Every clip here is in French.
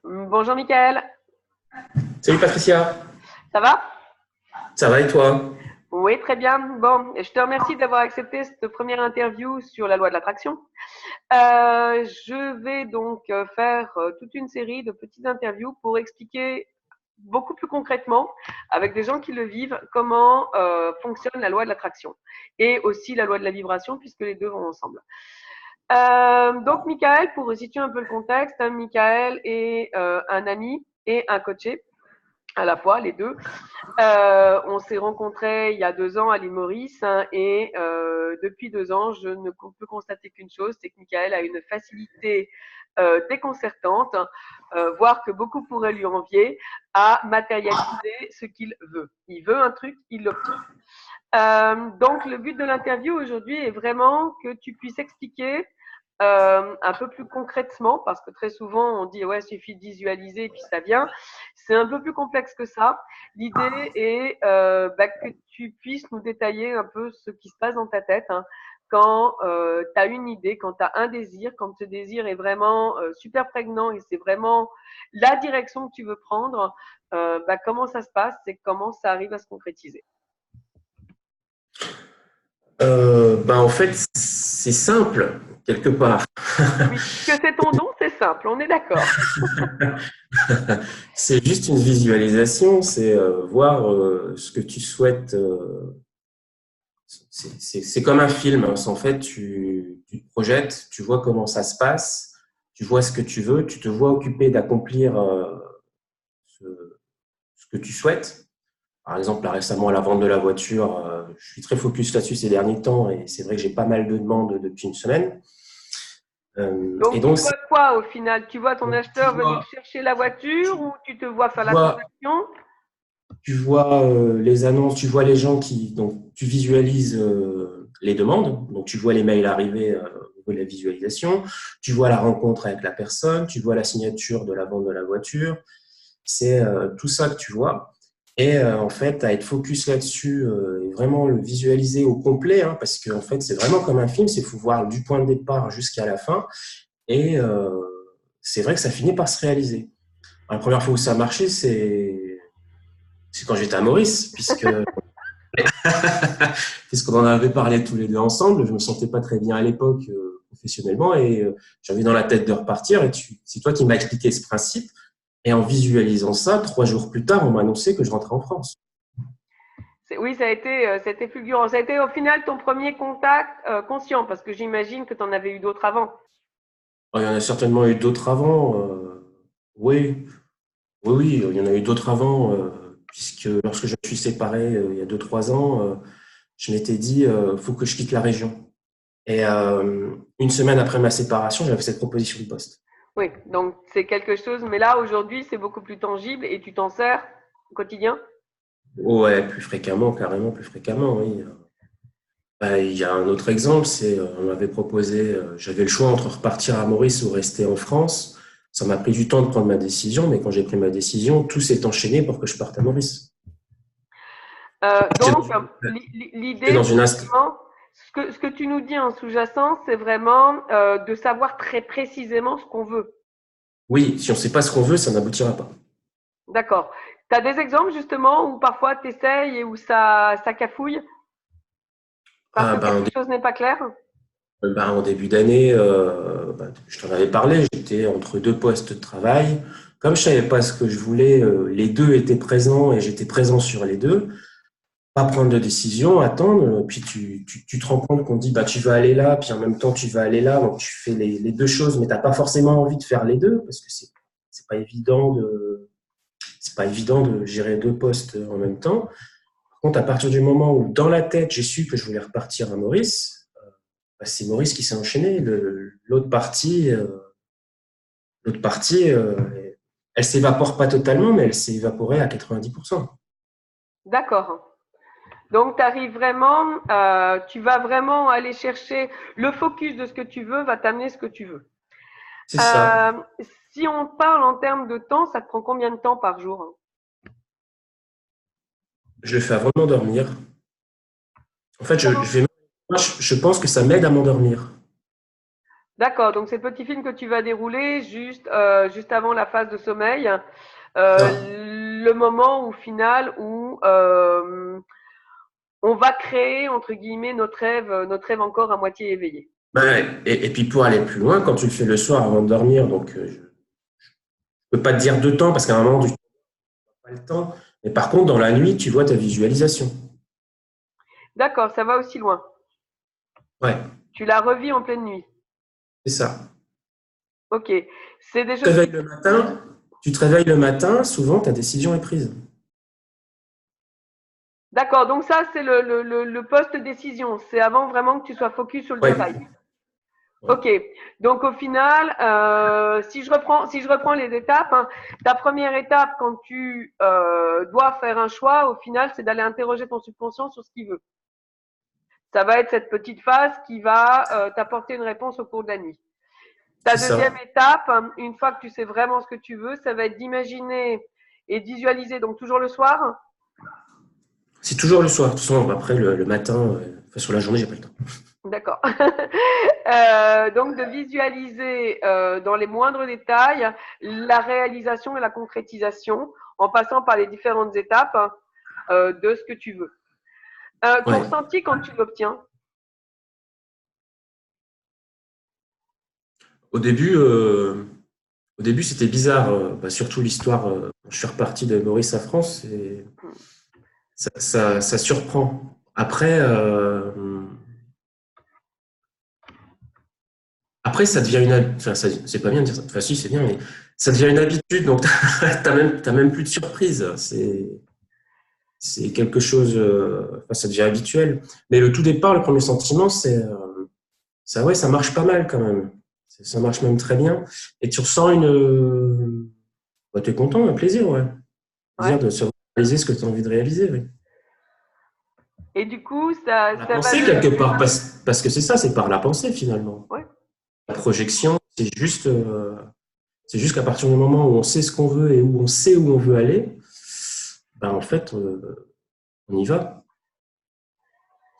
Bonjour Michael, Salut Patricia, ça va? ça va et toi? Oui, très bien. Bon, je te remercie d'avoir accepté cette première interview sur la loi de l'attraction. Je vais donc faire toute une série de petites interviews pour expliquer beaucoup plus concrètement, avec des gens qui le vivent, comment fonctionne la loi de l'attraction et aussi la loi de la vibration, puisque les deux vont ensemble. Donc Michael, pour resituer un peu le contexte, hein, Michael est un ami et un coaché à la fois, les deux. On s'est rencontrés il y a 2 ans à l'île Maurice, hein, et depuis 2 ans, je ne peux constater qu'une chose, c'est que Michael a une facilité déconcertante, voire que beaucoup pourraient lui envier, à matérialiser ce qu'il veut. Il veut un truc, il l'obtient. Donc le but de l'interview aujourd'hui est vraiment que tu puisses expliquer un peu plus concrètement, parce que très souvent on dit ouais, il suffit de visualiser et puis ça vient. C'est un peu plus complexe que ça. L'idée est que tu puisses nous détailler un peu ce qui se passe dans ta tête, hein, quand tu as une idée, quand tu as un désir, quand ce désir est vraiment super prégnant et c'est vraiment la direction que tu veux prendre, comment ça se passe et comment ça arrive à se concrétiser. En fait, c'est simple, quelque part. Oui, puisque c'est ton don, c'est simple, on est d'accord. C'est juste une visualisation, c'est voir ce que tu souhaites. C'est comme un film, hein. En fait, tu te projettes, tu vois comment ça se passe, tu vois ce que tu veux, tu te vois occupé d'accomplir ce, ce que tu souhaites. Par exemple, là, récemment, à la vente de la voiture, je suis très focus là-dessus ces derniers temps et c'est vrai que j'ai pas mal de demandes depuis une semaine. Et Donc, tu donc, vois quoi au final? Tu vois ton tu acheteur venir vois, chercher la voiture ou tu te vois faire tu la vois, transaction? tu vois les annonces, tu vois les gens qui, donc tu visualises les demandes, donc tu vois les mails arriver au niveau de la visualisation, tu vois la rencontre avec la personne, tu vois la signature de la vente de la voiture, c'est tout ça que tu vois. Et en fait, à être focus là-dessus et vraiment le visualiser au complet, hein, parce que en fait, c'est vraiment comme un film, c'est faut voir du point de départ jusqu'à la fin. Et c'est vrai que ça finit par se réaliser. Alors, la première fois où ça a marché, c'est quand j'étais à Maurice, puisqu'on en avait parlé tous les deux ensemble. Je me sentais pas très bien à l'époque professionnellement et j'avais dans la tête de repartir. Et c'est toi qui m'as expliqué ce principe. Et en visualisant ça, 3 jours plus tard, on m'a annoncé que je rentrais en France. Oui, ça a été fulgurant. Ça a été au final ton premier contact conscient, parce que j'imagine que tu en avais eu d'autres avant. Il y en a certainement eu d'autres avant. Oui, oui, oui, il y en a eu d'autres avant, puisque lorsque je me suis séparé il y a 2, 3 ans, je m'étais dit, faut que je quitte la région. Et une semaine après ma séparation, j'avais cette proposition de poste. Oui, donc c'est quelque chose, mais là aujourd'hui c'est beaucoup plus tangible et tu t'en sers au quotidien. Ouais, plus fréquemment, carrément plus fréquemment, oui. Il y a un autre exemple, c'est on m'avait proposé, j'avais le choix entre repartir à Maurice ou rester en France. Ça m'a pris du temps de prendre ma décision, mais quand j'ai pris ma décision, tout s'est enchaîné pour que je parte à Maurice. Donc J'étais l'idée dans c'est une vraiment ce que tu nous dis en sous-jacent, c'est vraiment de savoir très précisément ce qu'on veut. Oui, si on ne sait pas ce qu'on veut, ça n'aboutira pas. D'accord. Tu as des exemples justement où parfois tu essayes et où ça cafouille parce Ah que ben, quelque chose n'est pas clair? en début d'année, je t'en avais parlé, j'étais entre deux postes de travail. Comme je savais pas ce que je voulais, les deux étaient présents et j'étais présent sur les deux. Pas prendre de décision, attendre, puis tu te rends compte qu'on te dit bah tu vas aller là, puis en même temps tu vas aller là, donc tu fais les deux choses, mais t'as pas forcément envie de faire les deux parce que c'est pas évident de gérer deux postes en même temps. Par contre, à partir du moment où dans la tête j'ai su que je voulais repartir à Maurice, c'est Maurice qui s'est enchaîné. L'autre partie, elle s'évapore pas totalement, mais elle s'est évaporée à 90%. D'accord. Donc, tu arrives vraiment, tu vas vraiment aller chercher le focus de ce que tu veux, va t'amener ce que tu veux. C'est ça. Euh, Si on parle en termes de temps, ça te prend combien de temps par jour? Je le fais avant de m'endormir. En fait, moi, je pense que ça m'aide à m'endormir. D'accord, donc c'est le petit film que tu vas dérouler juste avant la phase de sommeil, Ça. le moment au final où on va créer, entre guillemets, notre rêve encore à moitié éveillé. Ben, et puis pour aller plus loin, quand tu le fais le soir avant de dormir, donc je peux pas te dire de temps parce qu'à un moment, tu n'as pas le temps. Mais par contre, dans la nuit, tu vois ta visualisation. D'accord, ça va aussi loin. Ouais, Tu la revis en pleine nuit. c'est ça. Ok, c'est des Tu te choses réveilles qui... le matin, souvent ta décision est prise. D'accord, donc ça c'est le post-décision, c'est avant vraiment que tu sois focus sur le Ouais, détail. ouais, Ok, donc au final, si je reprends les étapes, hein, ta première étape quand tu dois faire un choix, au final, c'est d'aller interroger ton subconscient sur ce qu'il veut. Ça va être cette petite phase qui va t'apporter une réponse au cours de la nuit. Ta c'est deuxième ça. étape, hein, une fois que tu sais vraiment ce que tu veux, ça va être d'imaginer et de visualiser, donc toujours le soir. C'est toujours le soir. De toute façon, après, le matin, enfin, sur la journée, j'ai pas le temps. D'accord. Donc de visualiser dans les moindres détails la réalisation et la concrétisation en passant par les différentes étapes de ce que tu veux. Ton Ouais. ressenti quand tu l'obtiens. Au début, euh, Au début, c'était bizarre. Bah, surtout l'histoire. Quand je suis reparti de Maurice à France, ça surprend. Après, ça devient enfin, c'est pas bien de dire ça. Enfin, si, c'est bien, mais ça devient une habitude. Donc, t'as même plus de surprise. C'est quelque chose. Enfin, ça devient habituel. Mais le tout départ, le premier sentiment, ça, ouais, ça marche pas mal quand même. Ça marche même très bien. Et tu ressens bah, t'es content, un plaisir, ouais. Plaisir Ouais. de se réaliser ce que tu as envie de réaliser, oui. Et du coup, ça, La ça va pensée, de... quelque part, parce que c'est ça, c'est par la pensée, finalement. Ouais. La projection, c'est juste qu'à partir du moment où on sait ce qu'on veut et où on sait où on veut aller, ben, en fait, on y va.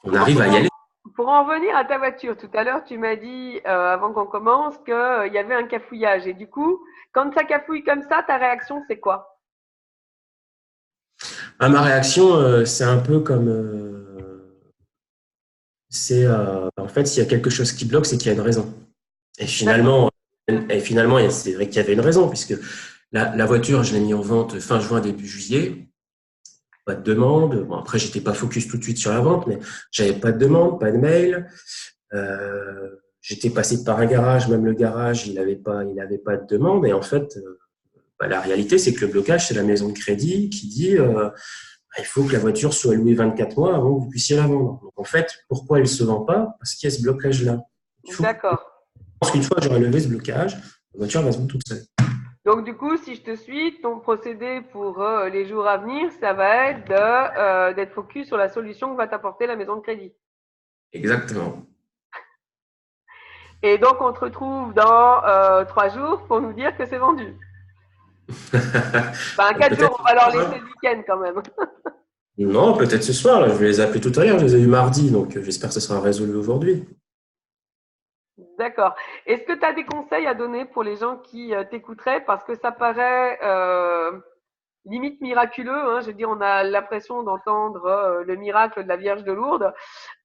On Bon, arrive à y aller. pour en revenir à ta voiture, tout à l'heure, tu m'as dit, avant qu'on commence, qu'il y avait un cafouillage. Et du coup, quand ça cafouille comme ça, ta réaction, c'est quoi? Ah, ma réaction, c'est un peu comme, en fait, s'il y a quelque chose qui bloque, c'est qu'il y a une raison. Et D'accord. finalement, c'est vrai qu'il y avait une raison, puisque la voiture, je l'ai mis en vente fin juin, début juillet. Pas de demande. Bon, après, j'étais pas focus tout de suite sur la vente, mais j'avais pas de demande, pas de mail. J'étais passé par un garage, même le garage, il avait pas de demande. Et en fait, bah, la réalité, c'est que le blocage, c'est la maison de crédit qui dit il faut que la voiture soit louée 24 mois avant que vous puissiez la vendre. Donc en fait, pourquoi elle ne se vend pas? Parce qu'il y a ce blocage-là. Je D'accord. pense qu'une fois que j'aurai levé ce blocage, la voiture va se vendre toute seule. Donc du coup, si je te suis, ton procédé pour les jours à venir, ça va être d'être focus sur la solution que va t'apporter la maison de crédit. Exactement. Et donc on te retrouve dans 3 jours pour nous dire que c'est vendu. Enfin, 4 jours, Peut-être on va leur ce laisser soir. le week-end quand même. Non, peut-être ce soir. Là, je vais les appeler tout à l'heure. Je les ai eu mardi, donc j'espère que ça sera résolu aujourd'hui. D'accord. Est-ce que tu as des conseils à donner pour les gens qui t'écouteraient? Parce que ça paraît limite miraculeux. Hein. Je veux dire, on a l'impression d'entendre le miracle de la Vierge de Lourdes.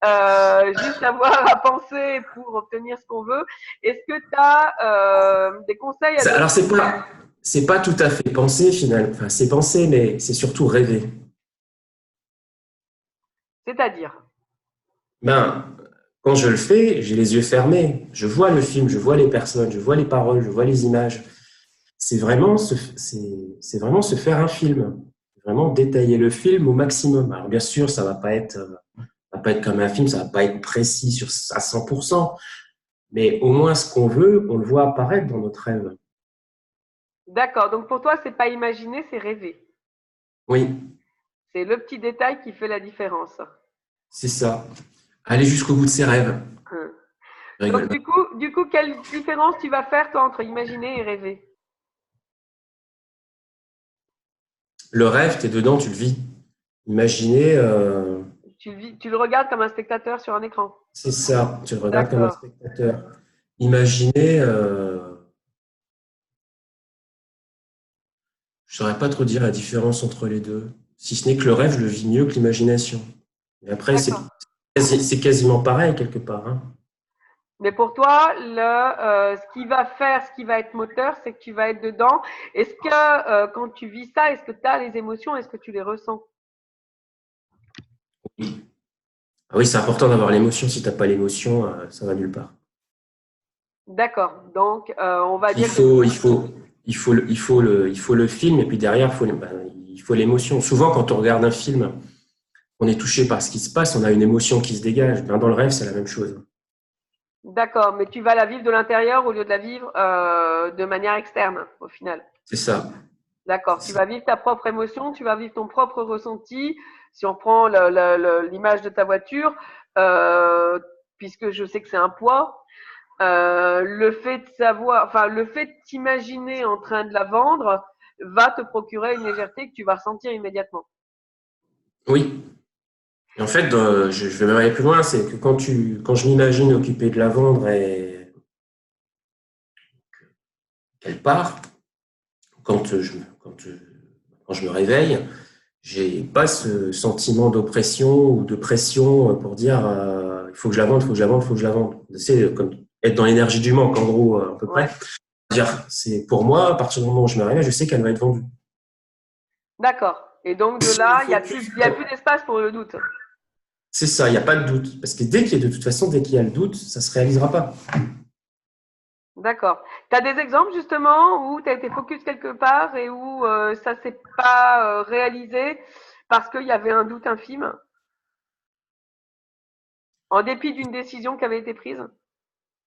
Juste avoir à penser pour obtenir ce qu'on veut. Est-ce que tu as des conseils à donner? Alors, c'est pas tout à fait penser, finalement. Enfin, c'est penser, mais c'est surtout rêver. C'est-à-dire, Ben, quand je le fais, j'ai les yeux fermés. Je vois le film, je vois les personnes, je vois les paroles, je vois les images. C'est vraiment se faire un film. Vraiment détailler le film au maximum. Alors, bien sûr, ça va pas être comme un film, ça va pas être précis à 100%. Mais au moins, ce qu'on veut, on le voit apparaître dans notre rêve. d'accord. Donc pour toi, c'est pas imaginer, c'est rêver. Oui, C'est le petit détail qui fait la différence. c'est ça. Aller jusqu'au bout de ses rêves. Hum. Je Donc rigole. du coup, quelle différence tu vas faire toi entre imaginer et rêver? Le rêve, tu es dedans, tu le vis. Imaginez, Tu le regardes comme un spectateur sur un écran. c'est ça, tu le regardes comme un D'accord. spectateur. Imaginer, je saurais pas trop dire la différence entre les deux, si ce n'est que le rêve, je le vis mieux que l'imagination. Mais après, D'accord. c'est quasiment pareil quelque part, hein. Mais pour toi, ce qui va être moteur, c'est que tu vas être dedans. Est-ce que quand tu vis ça, est-ce que tu as les émotions, est-ce que tu les ressens? Oui, ah oui, c'est important d'avoir l'émotion. Si t'as pas l'émotion, ça va nulle part. D'accord. Donc, on va Il dire que faut, il faut, il faut le film et puis derrière, il faut l'émotion. Souvent, quand on regarde un film, on est touché par ce qui se passe, on a une émotion qui se dégage. Ben, dans le rêve, c'est la même chose. d'accord, mais tu vas la vivre de l'intérieur au lieu de la vivre de manière externe, au final. C'est ça. D'accord. Tu C'est ça. vas vivre ta propre émotion, tu vas vivre ton propre ressenti. Si on prend l'image de ta voiture, euh, puisque je sais que c'est un poids, le fait de savoir, enfin, le fait de t'imaginer en train de la vendre va te procurer une légèreté que tu vas ressentir immédiatement. Oui. Et en fait, je vais même aller plus loin, c'est que quand je m'imagine occuper de la vendre et qu'elle part, quand je, quand, quand je me réveille, j'ai pas ce sentiment d'oppression ou de pression pour dire il faut que je la vende, il faut que je la vende, il faut que je la vende. C'est comme être dans l'énergie du manque, en gros, à peu près. Ouais. C'est pour moi, à partir du moment où je me réveille, je sais qu'elle va être vendue. D'accord. Et donc de là, il y a plus d'espace pour le doute. C'est ça, il n'y a pas de doute. Parce que dès qu'il y a de toute façon, dès qu'il y a le doute, ça ne se réalisera pas. D'accord. Tu as des exemples justement où tu as été focus quelque part et où ça s'est pas réalisé parce qu'il y avait un doute infime, en dépit d'une décision qui avait été prise?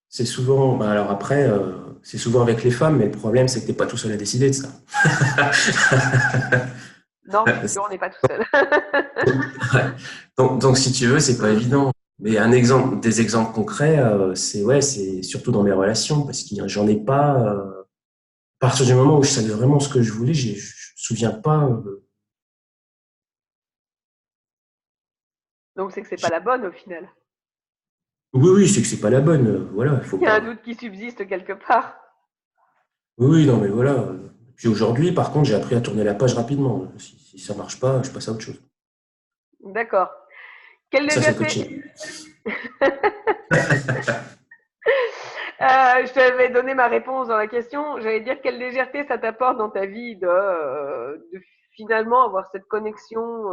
C'est souvent, bah alors après, c'est souvent avec les femmes, mais le problème, c'est que tu n'es pas tout seul à décider de ça. Non, c'est sûr, on n'est pas tout seul. Donc, si tu veux, c'est pas évident. Mais un exemple, des exemples concrets, c'est surtout dans mes relations, parce que j'en ai pas. À partir du moment où je savais vraiment ce que je voulais, je me souviens pas. Donc c'est que c'est pas la bonne au final. Oui, oui, c'est que c'est pas la bonne. Voilà, il faut Il y a un pas. doute qui subsiste quelque part. Oui, oui, non, mais voilà. Puis aujourd'hui, par contre, j'ai appris à tourner la page rapidement. Si ça marche pas, je passe à autre chose. D'accord. Quelle Ça, c'est le légèreté coaching. Je t'avais donné ma réponse dans la question. J'allais dire quelle légèreté ça t'apporte dans ta vie de finalement avoir cette connexion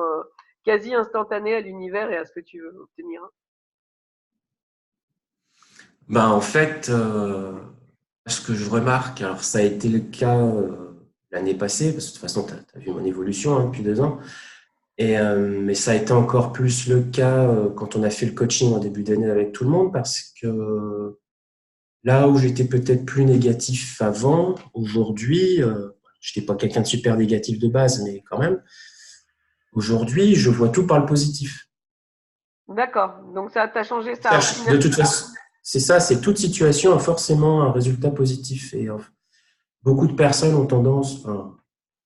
quasi instantanée à l'univers et à ce que tu veux obtenir. Ben, en fait, ce que je remarque, alors ça a été le cas l'année passée, parce que de toute façon, tu as vu mon évolution hein, depuis 2 ans, mais ça a été encore plus le cas quand on a fait le coaching en début d'année avec tout le monde, parce que là où j'étais peut-être plus négatif avant, aujourd'hui, je n'étais pas quelqu'un de super négatif de base, mais quand même, aujourd'hui, je vois tout par le positif. D'accord. Donc ça t'a changé ça au De final. toute façon, c'est ça, c'est toute situation a forcément un résultat positif. Et beaucoup de personnes ont tendance, enfin,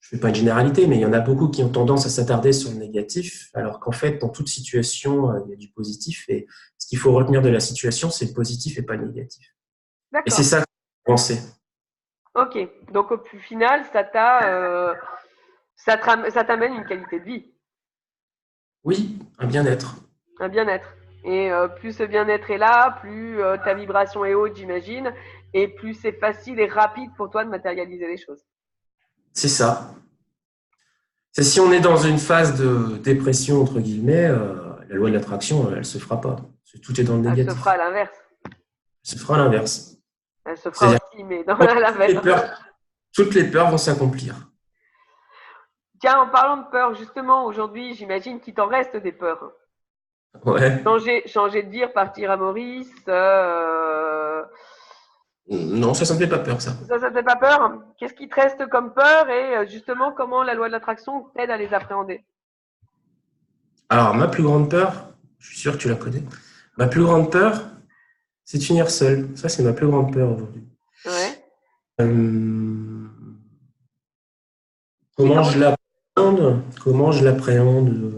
je ne fais pas de généralité, mais il y en a beaucoup qui ont tendance à s'attarder sur le négatif, alors qu'en fait, dans toute situation, il y a du positif. Et ce qu'il faut retenir de la situation, c'est le positif et pas le négatif. Et c'est D'accord. ça, penser. Ok. Donc au final, ça t'amène une qualité de vie, Oui, un bien-être. un bien-être. Et plus ce bien-être est là, plus ta vibration est haute, j'imagine, et plus c'est facile et rapide pour toi de matérialiser les choses. C'est ça. C'est si on est dans une phase de dépression, entre guillemets, la loi de l'attraction, elle se fera pas. Tout est dans le Elle se fera négatif. à l'inverse. Elle se fera à l'inverse. Elle se fera C'est-à-dire aussi, mais dans que l'inverse. toutes les peurs vont s'accomplir. Tiens, en parlant de peur, justement, aujourd'hui, j'imagine qu'il t'en reste des peurs. Ouais. Changer de dire, partir à Maurice, Non, ça me fait pas peur, ça. ça te fait pas peur? Qu'est-ce qui te reste comme peur et justement, comment la loi de l'attraction t'aide à les appréhender? Alors, ma plus grande peur, je suis sûr que tu la connais. Ma plus grande peur, c'est de finir seul. Ça, c'est ma plus grande peur aujourd'hui. Ouais. Euh, Et comment comment je l'appréhende? Comment je l'appréhende?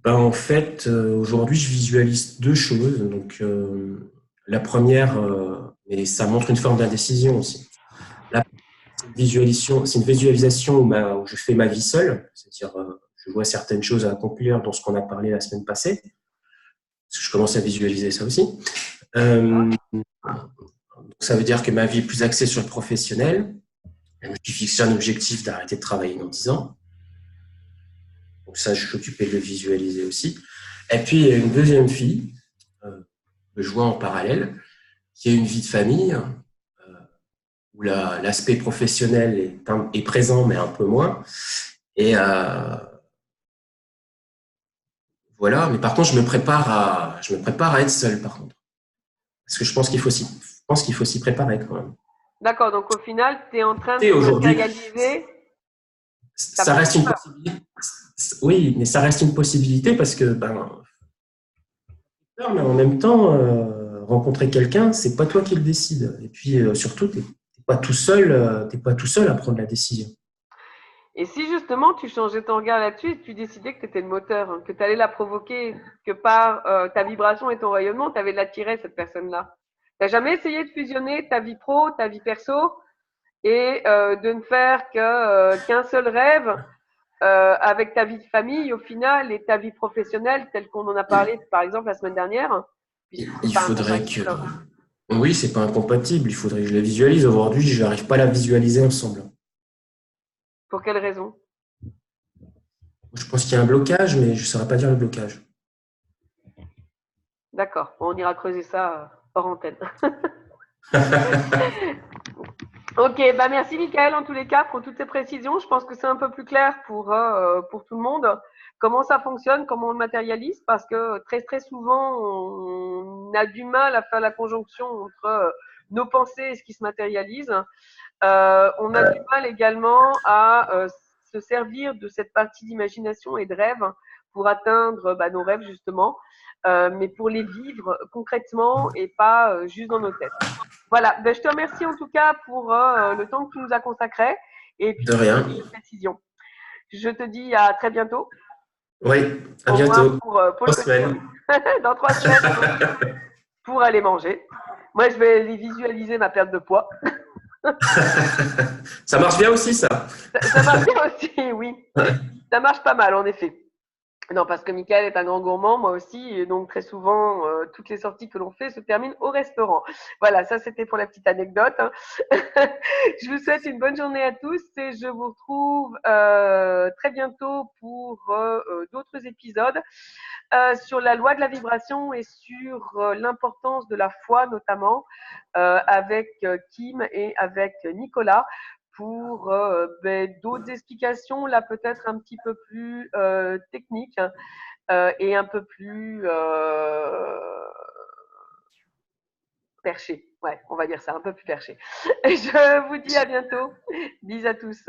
Ben, en fait, aujourd'hui, je visualise deux choses. Donc, La première, mais ça montre une forme d'indécision aussi. La c'est une visualisation où je fais ma vie seule, c'est-à-dire je vois certaines choses à accomplir dans ce qu'on a parlé la semaine passée, parce que je commence à visualiser ça aussi. D'accord. Ça veut dire que ma vie est plus axée sur le professionnel. Je me suis fixé un objectif d'arrêter de travailler dans 10 ans. Donc ça, je suis occupé de le visualiser aussi. Et puis, il y a une deuxième fille que je vois en parallèle, qui a une vie de famille, où l'aspect professionnel est présent, mais un peu moins. Et voilà. Mais par contre, je me prépare à être seul, par contre. Parce que je pense qu'il faut s'y préparer quand même. D'accord, donc au final, tu es en train Et de aujourd'hui, matérialiser ta ça reste petite une peur. possibilité. Oui, mais ça reste une possibilité parce que, mais en même temps, rencontrer quelqu'un, c'est pas toi qui le décide. Et puis surtout, t'es pas tout seul, t'es pas tout seul à prendre la décision. Et si justement tu changeais ton regard là-dessus et que tu décidais que tu étais le moteur, hein, que tu allais la provoquer, que par ta vibration et ton rayonnement, tu avais l'attirer cette personne-là. T'as jamais essayé de fusionner ta vie pro, ta vie perso et de ne faire qu'un seul rêve avec ta vie de famille au final et ta vie professionnelle telle qu'on en a parlé par exemple la semaine dernière, puisque c'est Il pas faudrait que. incompatible. Oui, c'est pas incompatible. Il faudrait que je la visualise. Aujourd'hui, je n'arrive pas à la visualiser ensemble. Pour quelle raison? Je pense qu'il y a un blocage, mais je ne saurais pas dire le blocage. D'accord, bon, on ira creuser ça hors antenne. Ok, bah merci Michael en tous les cas pour toutes ces précisions. Je pense que c'est un peu plus clair pour tout le monde comment ça fonctionne, comment on le matérialise, parce que très souvent on a du mal à faire la conjonction entre nos pensées et ce qui se matérialise. On a du mal également à se servir de cette partie d'imagination et de rêve pour atteindre nos rêves justement, mais pour les vivre concrètement et pas juste dans nos têtes. Voilà, ben, je te remercie en tout cas pour le temps que tu nous as consacré et puis De pour rien. toutes ces précisions. Je te dis à très bientôt, Oui, à au moins bientôt. pour le 3 semaines. quotidien, dans 3 semaines pour aller manger. Moi, je vais aller visualiser ma perte de poids. Ça marche bien aussi, ça. Ça marche bien aussi, oui. Ça marche pas mal, en effet. Non, parce que Michael est un grand gourmand, moi aussi, et donc très souvent, toutes les sorties que l'on fait se terminent au restaurant. Voilà, ça c'était pour la petite anecdote, hein. Je vous souhaite une bonne journée à tous et je vous retrouve très bientôt pour d'autres épisodes sur la loi de la vibration et sur l'importance de la foi notamment avec Kim et avec Nicolas pour d'autres explications là peut-être un petit peu plus techniques et un peu plus perchées. Ouais, on va dire ça, un peu plus perché. Je vous dis à bientôt. Bisous à tous.